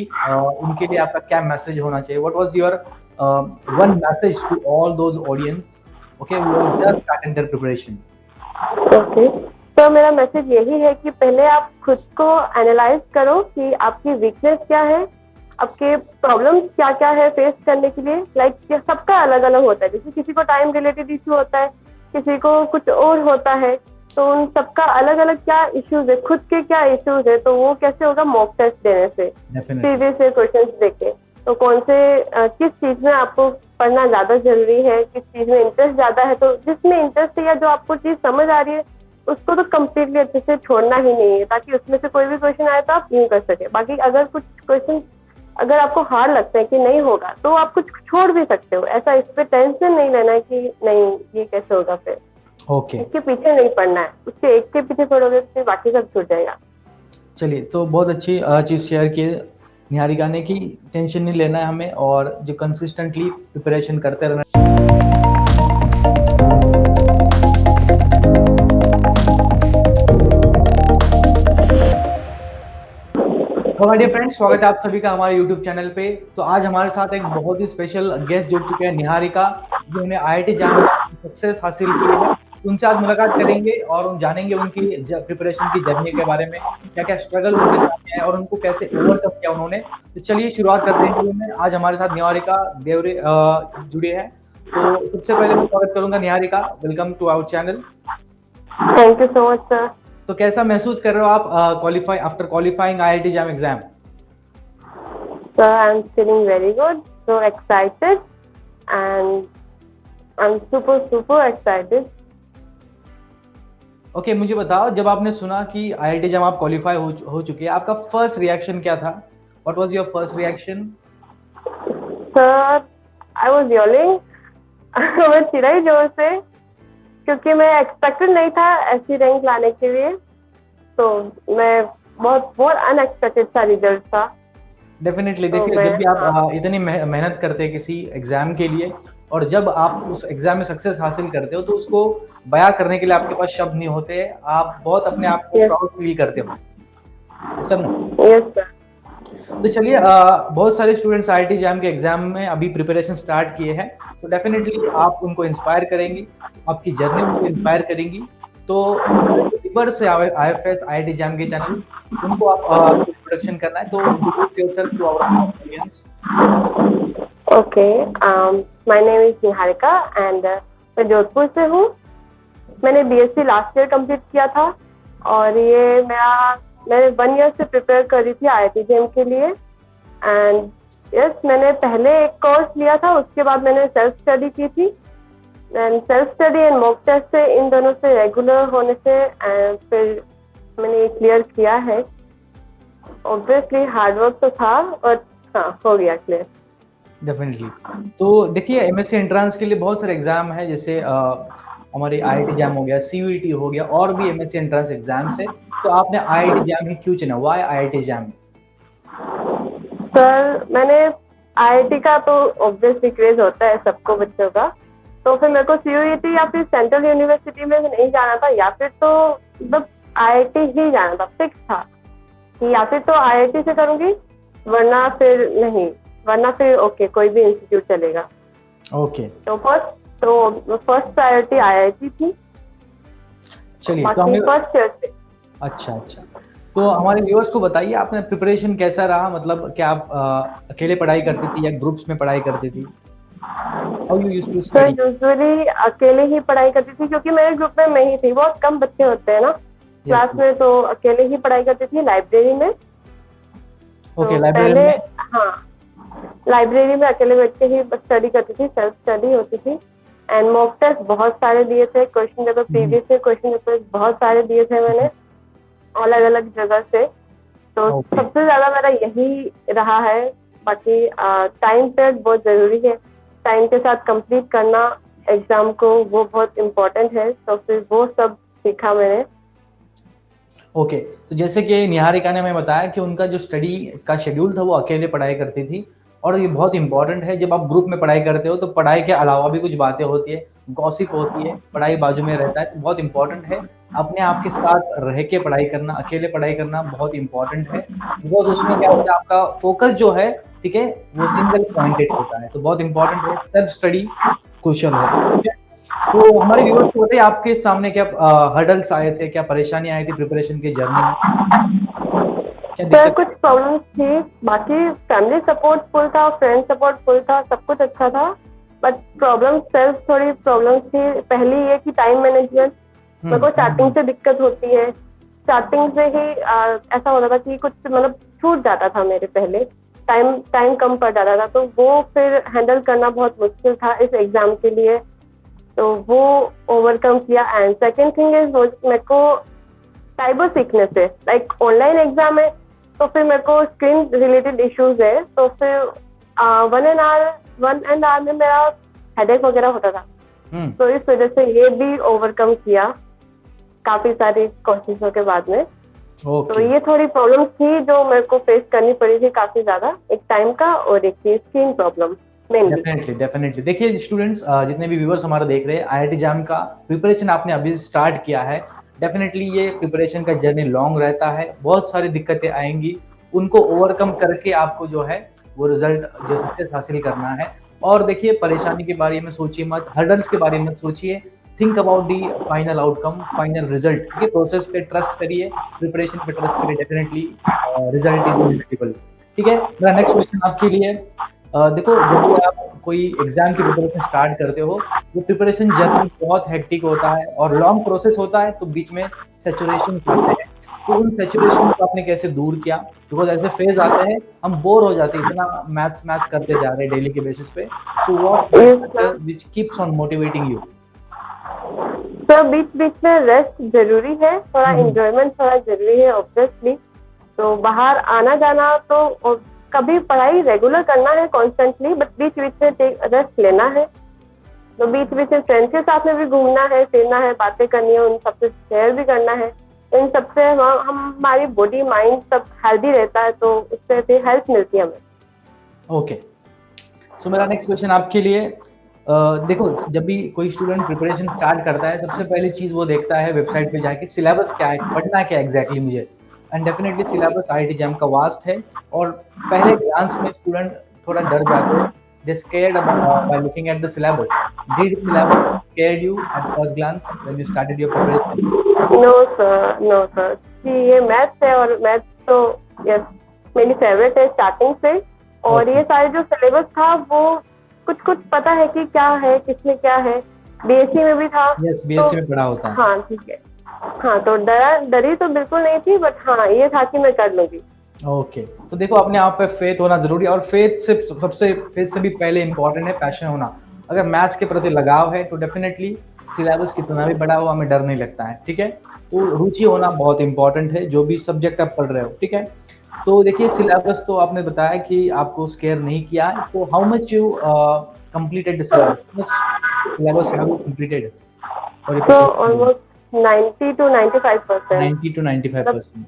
उनके लिए आपका क्या मैसेज होना चाहिए? What was your one message to all those audience okay who are just starting their preparation? Okay, तो मेरा मैसेज यही है कि पहले आप खुद को एनालाइज करो कि आपकी वीकनेस क्या है, आपके प्रॉब्लम्स क्या क्या है फेस करने के लिए। लाइक सबका अलग अलग होता है, जैसे किसी को टाइम रिलेटेड इशू होता है, किसी को कुछ और होता है, तो उन सबका अलग अलग क्या इश्यूज है, खुद के क्या इश्यूज है, तो वो कैसे होगा मॉक टेस्ट देने से, सीरीज से क्वेश्चन देके। तो कौन से किस चीज में आपको पढ़ना ज्यादा जरूरी है, किस चीज में इंटरेस्ट ज्यादा है, तो जिसमें इंटरेस्ट है या जो आपको चीज समझ आ रही है उसको तो कम्प्लीटली अच्छे से छोड़ना ही नहीं है, ताकि उसमें से कोई भी क्वेश्चन आए तो आप यूं कर सके। बाकी अगर कुछ क्वेश्चन अगर आपको हार्ड लगता है कि नहीं होगा तो आप कुछ छोड़ भी सकते हो, ऐसा इस पे टेंशन नहीं लेना है कि नहीं ये कैसे होगा, फिर ओके इसके पीछे नहीं पड़ना है, उसके एक के पीछे पड़ोगे तो फिर बाकी सब छूट जाएगा। चलिए, तो बहुत अच्छी चीज़ शेयर की निहारिका ने कि टेंशन नहीं लेना है हमें और जो कंसिस्टेंटली प्रिपरेशन करते रहना। हेलो डियर फ्रेंड्स, स्वागत है आप सभी का हमारे यूट्यूब चैनल पे। तो आज हमारे साथ एक बहुत ही स्पेशल गेस्ट जुड़ चुके हैं, निहारिका, जिन्होंने IIT जाम में सक्सेस हासिल की है। उनसे आज मुलाकात करेंगे और हम जानेंगे उनकी प्रिपरेशन की जर्नी के बारे में, क्या क्या स्ट्रगल उनके सामने है और उनको कैसे ओवरकम किया उन्होंने। तो चलिए शुरुआत करते हैं इंटरव्यू में। आज हमारे साथ निहारिका देवरे जुड़ी है। तो सबसे पहले मैं स्वागत करूंगा Niharika, welcome to our channel. Thank you so much sir. तो कैसा महसूस कर रहे हो आप qualify after qualifying IIT JAM exam? Sir I am feeling very good, so excited and I am super excited. Okay, मुझे बताओ, जब आपने सुना कि IIT जाम आप क्वालिफाई हो चुके हैं, आपका फर्स्ट रिएक्शन क्या था? What was your first reaction? Sir I was yelling मैं चिल्लाई जोर से, क्योंकि मैं एक्सपेक्टेड नहीं था ऐसी रैंक लाने के लिए। तो मैं बहुत अनएक्सपेक्टेड सा रिजल्ट था। डेफिनेटली तो देखिए, मैं जब भी आप इतनी मेहनत करते हैं किसी एग्जाम के लिए और जब आप उस एग्जाम में सक्सेस हासिल करते हो तो उसको बयां करने के लिए आपके पास शब्द नहीं होते। आप बहुत अपने आप को प्राउड फील करते हो, ऐसा ना? Yes sir. तो चलिए, बहुत सारे स्टूडेंट्स IIT जाम के एग्जाम में अभी प्रिपरेशन स्टार्ट किए हैं, तो डेफिनेटली आप उनको इंस्पायर करेंगी, आपकी जर्नी उनको इंस्पायर करेंगी। तो हमारे जो व्यूअर्स है IFS IIT जाम के चैनल, उनको आप इंट्रोडक्शन करना है, तो introduce yourself to our audience. Okay, my name is Niharika and मैं जोधपुर से हूँ। मैंने BSc लास्ट ईयर कंप्लीट किया था और ये मैंने 1 ईयर से प्रिपेयर कर रही थी IIT JAM के लिए। एंड यस, मैंने पहले एक कोर्स लिया था, उसके बाद मैंने सेल्फ स्टडी की थी। And self study and mock test से, इन दोनों से रेगुलर होने से फिर मैंने क्लियर किया है। ऑब्वियसली हार्डवर्क तो था और हाँ, हो गया क्लियर। डेफिनेटली। तो देखिए, MSc एंट्रेंस के लिए बहुत सारे एग्जाम है, जैसे हमारे IIT जाम हो गया, CUET हो गया, और भी MSc एंट्रेंस एग्जाम्स है। तो आपने IIT जाम ही क्यों चुना? Why IIT jam? सर मैंने IIT का तो ऑब्वियसली क्रेज होता है सबको बच्चों का, तो फिर मेरे को CUET या फिर सेंट्रल यूनिवर्सिटी में नहीं जाना था, या फिर तो मतलब IIT ही जाना था। फिक्स था कि या फिर तो IIT से करूंगी, वरना फिर नहीं, वरना फिर ओके कोई भी इंस्टीट्यूट चलेगा। ओके, तो फर्स्ट प्रायोरिटी IIT थी। चलिए, तो बाकी हमें फर्स्ट ईयर से। अच्छा अच्छा, तो हमारे व्यूअर्स को बताइए, आपने प्रिपरेशन कैसा रहा? मतलब क्या आप अकेले पढ़ाई करती थी या ग्रुप्स में पढ़ाई करती थी? How you used to sir study? Usually अकेले ही पढ़ाई करती थी, क्योंकि मेरे ग्रुप में मैं ही थी। बहुत कम बच्चे होते हैं ना क्लास में, तो अकेले ही पढ़ाई करती थी लाइब्रेरी में। ओके, तो लाइब्रेरी पहले में? हाँ, लाइब्रेरी में अकेले बैठ के ही स्टडी करती थी, सेल्फ स्टडी होती थी। एंड मॉक टेस्ट बहुत सारे दिए थे, क्वेश्चन पेपर प्रीवियस से क्वेश्चन पेपर बहुत सारे दिए थे मैंने अलग अलग जगह से। तो ओके, सबसे ज्यादा मेरा यही रहा है। बाकी टाइम पीरियड बहुत जरूरी है, टाइम के साथ कंप्लीट करना एग्जाम को, वो बहुत इम्पोर्टेंट है। तो फिर वो सब सीखा मैंने। ओके। तो जैसे कि निहारिका ने हमें बताया कि उनका जो स्टडी का शेड्यूल था वो अकेले पढ़ाई करती थी, और ये बहुत इंपॉर्टेंट है। जब आप ग्रुप में पढ़ाई करते हो तो पढ़ाई के अलावा भी कुछ बातें होती है, गॉसिप होती है, पढ़ाई बाजू में रहता है, तो बहुत इंपॉर्टेंट है अपने आप के साथ रह के पढ़ाई करना, अकेले पढ़ाई करना बहुत इम्पोर्टेंट है, बिकॉज़ उसमें क्या होता है आपका फ़ोकस जो है, ठीक है, वो सिंगल पॉइंटेड होता है, तो बहुत इम्पोर्टेंट है, सेल्फ स्टडी क्रूशियल है, ठीक है? तो हमारे व्यूअर्स को बताइए आपके सामने क्या हर्डल्स आए थे, क्या परेशानी आई थी प्रिपरेशन की जर्नी में? क्या सर दिक्कत? कुछ प्रॉब्लम्स थी, बाकी फैमिली सपोर्ट फुल था, फ्रेंड सपोर्ट फुल था, सब कुछ अच्छा था। बट प्रॉब्लम सेल्फ थोड़ी प्रॉब्लम्स थी। पहली ये कि टाइम मैनेजमेंट मेरे को स्टार्टिंग से दिक्कत होती है। स्टार्टिंग से ही ऐसा होता था कि कुछ मतलब छूट जाता था मेरे पहले, टाइम टाइम कम पड़ जाता था, तो वो फिर हैंडल करना बहुत मुश्किल था इस एग्जाम के लिए। तो वो ओवरकम किया। एंड सेकेंड थिंग इज मेरे को साइबर सीखने से, लाइक ऑनलाइन एग्जाम है तो फिर मेरे को स्क्रीन रिलेटेड इश्यूज है, तो फिर 1 एंड आवर में मेरा हेडेक वगैरह होता था। हुँ, तो इस वजह से ये भी ओवरकम किया काफी सारी कोशिशों के बाद में। तो ओके। ये थोड़ी प्रॉब्लम थी जो मेरे को फेस करनी पड़ी थी काफी ज्यादा, एक टाइम का और एक थी screen problem mainly. Definitely, definitely. देखिए स्टूडेंट्स, जितने भी व्यूअर्स हमारा देख रहे हैं, आईआईटी जैम का प्रिपरेशन आपने अभी स्टार्ट किया है। डेफिनेटली ये प्रिपरेशन का जर्नी लॉन्ग रहता है, बहुत सारी दिक्कतें आएँगी, उनको ओवरकम करके आपको जो है वो रिज़ल्ट जो सक्सेस हासिल करना है। और देखिए परेशानी के बारे में सोचिए मत, हर्डल्स के बारे में सोचिए, think about the final outcome, final result, ठीक है? प्रोसेस पे ट्रस्ट करिए, प्रिपरेशन पे ट्रस्ट करिए, डेफिनेटली रिज़ल्ट इज़ इनविजिबल, ठीक है? मेरा नेक्स्ट क्वेश्चन आपके लिए, देखो जब भी आप कोई एग्ज़ाम की प्रिपरेशन स्टार्ट करते हो, वो प्रिपरेशन जर्नी बहुत हेक्टिक होता है और लॉन्ग प्रोसेस होता है, तो बीच में सैचुरेशंस आते हैं। तो उन सैचुरेशन को आपने कैसे दूर किया? बिकॉज़ ऐसे फेज़ आते हैं, हम बोर हो जाते हैं, इतना मैथ्स करते जा रहे हैं डेली के बेसिस पे। So what's that factor which keeps on motivating you? तो बीच बीच में रेस्ट जरूरी है, थोड़ा हुँ, हुँ। एंजॉयमेंट थोड़ा जरूरी है ऑब्वियसली। तो बाहर आना जाना तो और कभी पढ़ाई रेगुलर करना है कॉन्स्टेंटली, बट बीच बीच में रेस्ट लेना है। तो बीच बीच में फ्रेंड्स के साथ में भी घूमना है, फिरना है, बातें करनी है, उन सबसे शेयर भी करना है। इन सबसे हमारी बॉडी माइंड सब हेल्दी रहता है, तो उससे फिर हेल्प मिलती है हमें। ओके। सो मेरा नेक्स्ट क्वेश्चन आपके लिए, देखो जब भी कोई स्टूडेंट प्रिपरेशन स्टार्ट करता है, सबसे पहली चीज़ वो देखता है वेबसाइट पे जाके सिलेबस क्या है, पढ़ना क्या है एग्ज़ैक्टली मुझे। And definitely syllabus IIT jam का वास्ट है और पहले ग्लांस में स्टूडेंट थोड़ा डर जाते हैं। They scared by looking at the syllabus. Did syllabus scared you at first glance when you started your preparation? No sir, no sir, ये मैथ्स है और मैथ्स तो यस मेरी फेवरेट है स्टार्टिंग से। और ओके। ये सारे जो सिलेबस था वो कुछ कुछ पता है कि क्या है, किसमें क्या है, बीएससी में भी था। यस, तो बीएससी में पढ़ा होता है। हाँ ठीक है। हाँ तो डरी तो बिल्कुल नहीं थी, बट हाँ ये था कि मैं कर लूंगी। ओके, तो देखो अपने आप पे फेथ होना ज़रूरी है और फेथ से भी पहले इम्पोर्टेंट है पैशन होना। अगर मैथ्स के प्रति लगाव है तो डेफ़िनेटली सिलेबस कितना भी बड़ा हो हमें डर नहीं लगता है, ठीक है? तो रुचि होना बहुत इम्पोर्टेंट है, जो भी सब्जेक्ट आप पढ़ रहे हो, ठीक है? तो देखिए सिलेबस तो आपने बताया कि आपको स्केयर नहीं किया है, तो how much you completed the syllabus? How much syllabus have you completed for your तो प्रिपरेशन? Almost 90 to 95%। 90 टू मतलब 95%।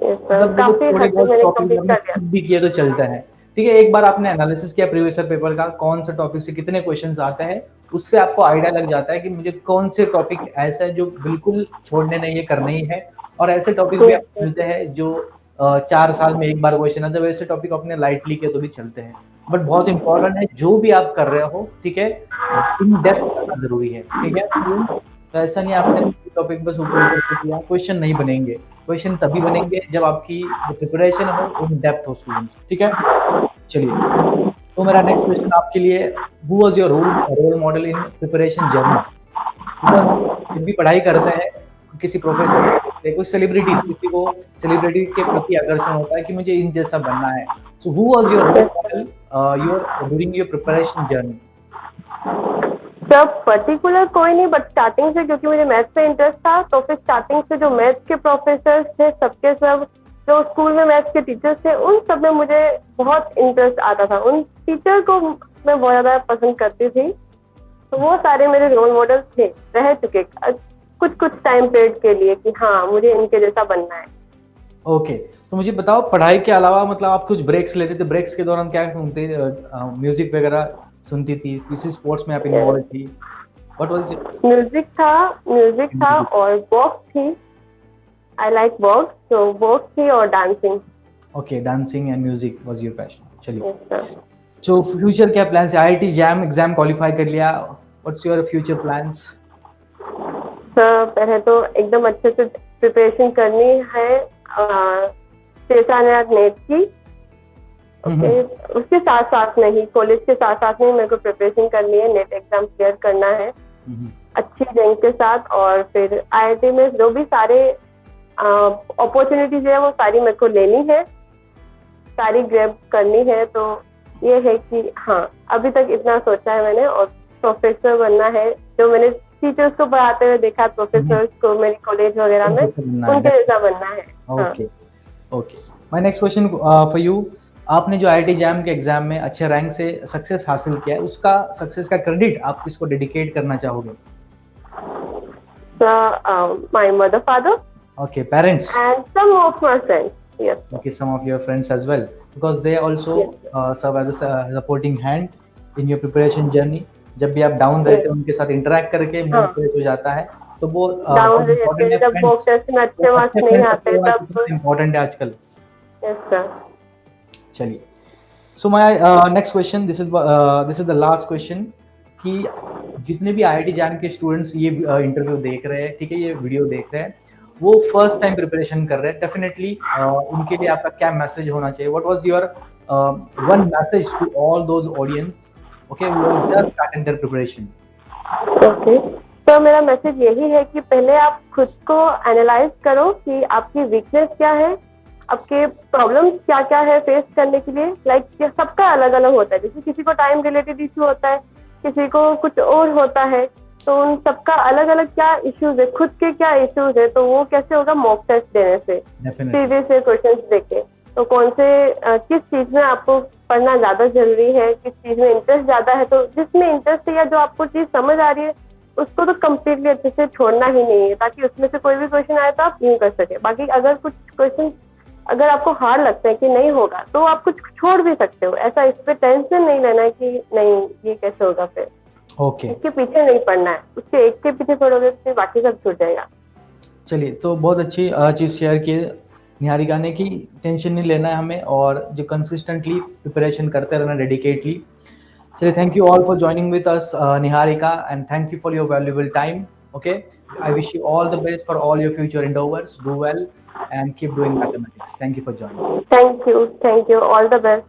yes, sir, मतलब देखो काफी थोड़े हद तक बहुत मैंने टॉपिक कंप्लीट आपने कर दिया। स्किप भी किए तो चलता है, ठीक है? एक बार आपने एनालिसिस किया प्रीवियस ईयर पेपर का, कौन से टॉपिक से कितने क्वेश्चंस आते हैं, उससे आपको आइडिया लग जाता है कि मुझे कौन से टॉपिक ऐसा है जो बिल्कुल छोड़ने नहीं है, करने ही है। और ऐसे टॉपिक भी Yes, आपको sir. मिलते हैं जो 4 साल में एक बार क्वेश्चन आता है, वैसे टॉपिक आपने लाइटली किए तो भी चलते हैं। बट बहुत इंपॉर्टेंट है जो भी आप कर रहे हो, ठीक है? इन डेप्थ करना ज़रूरी है, ठीक है स्टूडेंट्स? तो ऐसा नहीं आपने टॉपिक बस ऊपर-ऊपर से किया, क्वेश्चन नहीं बनेंगे। क्वेश्चन तभी बनेंगे जब आपकी जो प्रिपरेशन हो इन डेप्थ हो स्टूडेंट्स, ठीक है? चलिए, तो मेरा नेक्स्ट क्वेश्चन आपके लिए, who was your role role model in preparation journey? Because हम जब भी पढ़ाई करते हैं, किसी प्रोफ़ेसर को देखते हैं, कोई सेलिब्रिटीज़, किसी को सेलिब्रिटी के प्रति आकर्षण होता है कि मुझे इन जैसा बनना है। So who was your role model your during your preparation journey? सब पर्टिकुलर कोई नहीं, बट स्टार्टिंग से क्योंकि मुझे मैथ्स में इंटरेस्ट था, तो फिर स्टार्टिंग से जो मैथ्स के प्रोफेसर थे सबके सब, जो स्कूल में मैथ्स के टीचर्स थे, उन सब में मुझे बहुत इंटरेस्ट आता था। उन टीचर को मैं बहुत ज़्यादा पसंद करती थी। तो वो सारे मेरे रोल मॉडल थे, रह चुके कुछ कुछ टाइम पीरियड के लिए कि हाँ मुझे इनके जैसा बनना है। ओके, तो मुझे बताओ पढ़ाई के अलावा मतलब आप कुछ ब्रेक्स लेते थे, ब्रेक्स के दौरान क्या सुनते म्यूज़िक वगैरह सुनती थी? किसी स्पोर्ट्स में आप Yes. इन्वॉल्व थी? What was it? म्यूजिक था Music. और वॉक थी. आई लाइक वॉक, तो वॉक थी और dancing. Okay, dancing and music was your passion. चलिए. Yes sir. So future क्या plans है? IIT जैम एग्जाम क्वालिफाई कर लिया. What's your future plans? Sir पहले तो एकदम अच्छे से प्रिपरेशन करनी है CSIR नेट की. ओके, उसके साथ साथ नहीं, कॉलेज के साथ साथ नहीं, मेरे को प्रिपरेशन करनी है, नेट एग्जाम क्लियर करना है अच्छी रैंक के साथ. और फिर IIT में जो भी सारे अपॉर्चुनिटीज है वो सारी मेरे को लेनी है, सारी ग्रैब करनी है. तो ये है कि हाँ, अभी तक इतना सोचा है मैंने. और प्रोफेसर बनना है, जो मैंने टीचर्स को पढ़ाते हुए देखा, प्रोफेसर्स को मेरे कॉलेज वगैरह में, उनके जैसा बनना है. Okay okay. My next question for you. आपने जो IIT जैम के एग्जाम में अच्छे रैंक से सक्सेस हासिल किया है, उसका सक्सेस का क्रेडिट आप किसको डेडिकेट करना चाहोगे? My mother, father. Okay, parents. And some of my friends, yes. Okay, some of your friends as well, because they also serve as a supporting hand in your preparation journey. जब भी आप down रहते हैं उनके साथ interact करके mood fresh हो जाता है. तो वो डाउन रहते हैं, जब मॉक टेस्ट में अच्छे मार्क्स नहीं आते तब इम्पोर्टेंट है आजकल. Yes sir. चलिए. So my next question, this is the last question, कि जितने भी IIT जैम के स्टूडेंट्स ये इंटरव्यू देख रहे हैं, ठीक है, ये वीडियो देख रहे हैं, वो फर्स्ट टाइम प्रिपरेशन कर रहे हैं, डेफिनेटली उनके लिए आपका क्या मैसेज होना चाहिए? What was your one message to all those audience, okay, who are just starting their preparation? Okay, तो मेरा मैसेज यही है कि पहले आप खुद को एनालाइज करो कि आपकी वीकनेस क्या है, आपके प्रॉब्लम्स क्या क्या है फेस करने के लिए. लाइक सबका अलग अलग होता है. जैसे किसी को टाइम रिलेटेड इशू होता है, किसी को कुछ और होता है. तो उन सबका अलग अलग क्या इश्यूज है, खुद के क्या इश्यूज है, तो वो कैसे होगा मॉक टेस्ट देने से, सीधे से क्वेश्चंस देके. तो कौन से किस चीज में आपको पढ़ना ज्यादा जरूरी है, किस चीज में इंटरेस्ट ज्यादा है, तो जिसमें इंटरेस्ट है या जो आपको चीज समझ आ रही है उसको तो कम्प्लीटली अच्छे से छोड़ना ही नहीं है, ताकि उसमें से कोई भी क्वेश्चन आए तो आप यूं कर सके. बाकी अगर कुछ क्वेश्चन अगर आपको हार्ड लगता है कि नहीं होगा, तो आप कुछ छोड़ भी सकते हो. ऐसा इस पे टेंशन नहीं लेना है कि नहीं ये कैसे होगा, फिर इसके पीछे नहीं पड़ना है. उसके एक के पीछे पड़ोगे तो बाकी सब छूट जाएगा. चलिए, तो बहुत अच्छी चीज़ शेयर की निहारिका ने, कि टेंशन नहीं लेना है हमें, और जो कंसिस्टेंटली प्रिपरेशन करते रहना डेडिकेटली. चलिए, thank you all for joining with us Niharika, and thank you for your valuable time. Okay, I wish you all the best for all your future endeavors. Do well and keep doing mathematics. Thank you for joining. Thank you, all the best.